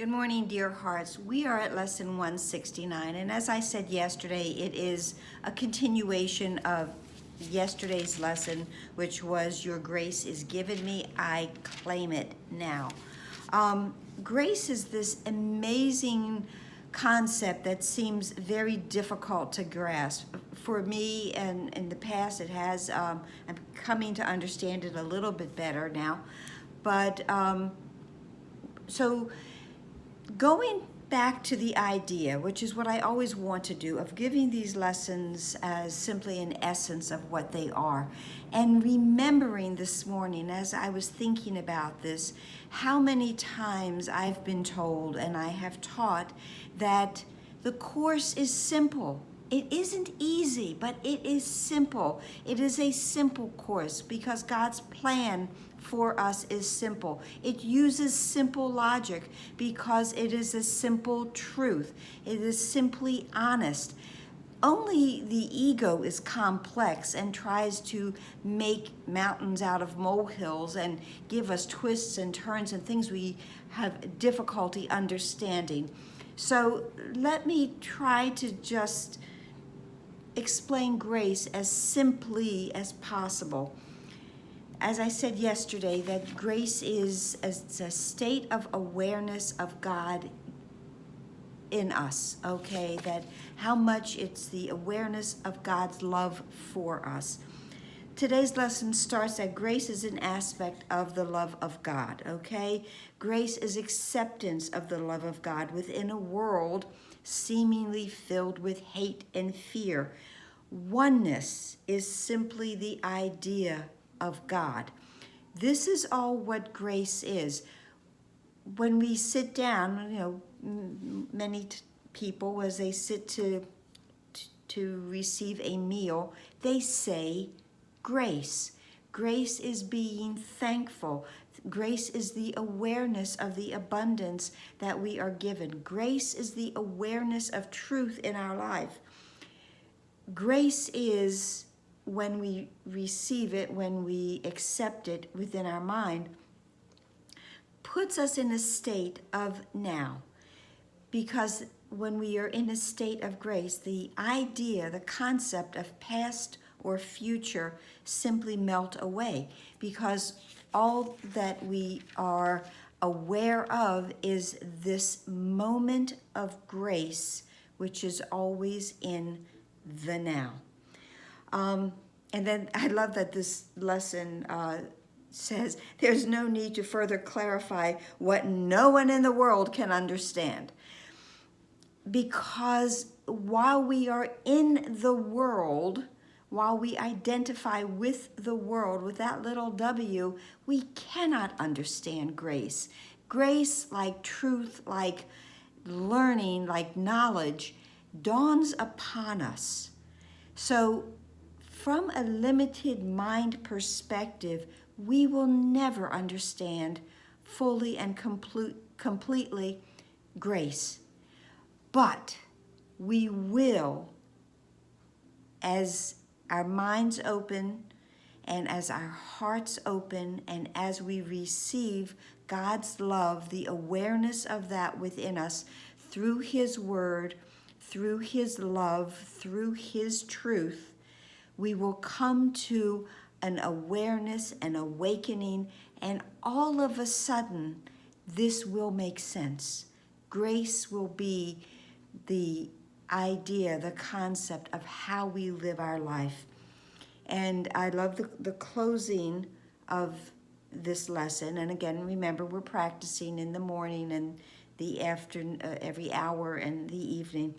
Good morning, dear hearts. We are at lesson 169, and as I said yesterday, it is a continuation of yesterday's lesson, which was Your grace is given me, I claim it now. Grace is this amazing concept that seems very difficult to grasp. For me, and in the past, it has, I'm coming to understand it a little bit better now. But so going back to the idea, which is what I always want to do, of giving these lessons as simply an essence of what they are, and remembering this morning as I was thinking about this, how many times I've been told and I have taught that the course is simple. It isn't easy, but it is simple. It is a simple course because God's plan for us is simple. It uses simple logic because it is a simple truth. It is simply honest. Only the ego is complex and tries to make mountains out of molehills and give us twists and turns and things we have difficulty understanding. So let me try to just explain grace as simply as possible. As I said yesterday, that grace is a state of awareness of God in us, okay? That how much it's the awareness of God's love for us. Today's lesson starts that grace is an aspect of the love of God, okay? Grace is acceptance of the love of God within a world seemingly filled with hate and fear. Oneness is simply the idea of God. This is all what grace is. When we sit down, many people, as they sit to receive a meal, they say grace. Grace is being thankful. Grace is the awareness of the abundance that we are given. Grace is the awareness of truth in our life. Grace is when we receive it, when we accept it within our mind, puts us in a state of now. Because when we are in a state of grace, the idea, the concept of past or future simply melt away, because all that we are aware of is this moment of grace, which is always in the now. And then I love that this lesson says there's no need to further clarify what no one in the world can understand. Because while we are in the world, while we identify with the world, with that little W, we cannot understand grace. Grace, like truth, like learning, like knowledge, dawns upon us. So from a limited mind perspective, we will never understand fully and completely grace. But we will, as our minds open and as our hearts open and as we receive God's love, the awareness of that within us through His Word, through His love, through His truth, we will come to an awareness, an awakening, and all of a sudden, this will make sense. Grace will be the idea, the concept of how we live our life. And I love the closing of this lesson. And again, remember, we're practicing in the morning and the afternoon, every hour and the evening.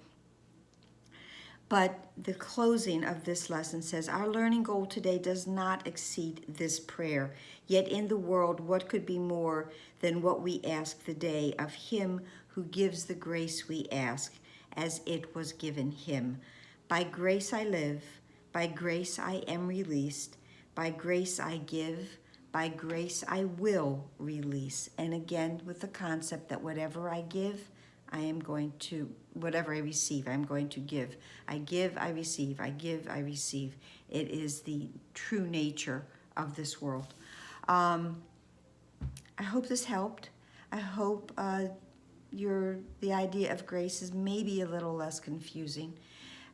But the closing of this lesson says, our learning goal today does not exceed this prayer. Yet in the world, what could be more than what we ask the day of Him who gives the grace we ask, as it was given Him? By grace I live, by grace I am released, by grace I give, by grace I will release. And again, with the concept that whatever I give, I am going to, whatever I receive, I'm going to give. I give, I receive. I give, I receive. It is the true nature of this world. I hope this helped. I hope the idea of grace is maybe a little less confusing.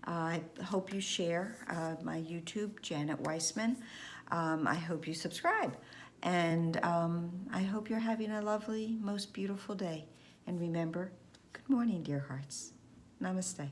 I hope you share my YouTube, Janet Weissman. I hope you subscribe. And I hope you're having a lovely, most beautiful day. And remember, good morning, dear hearts. Namaste.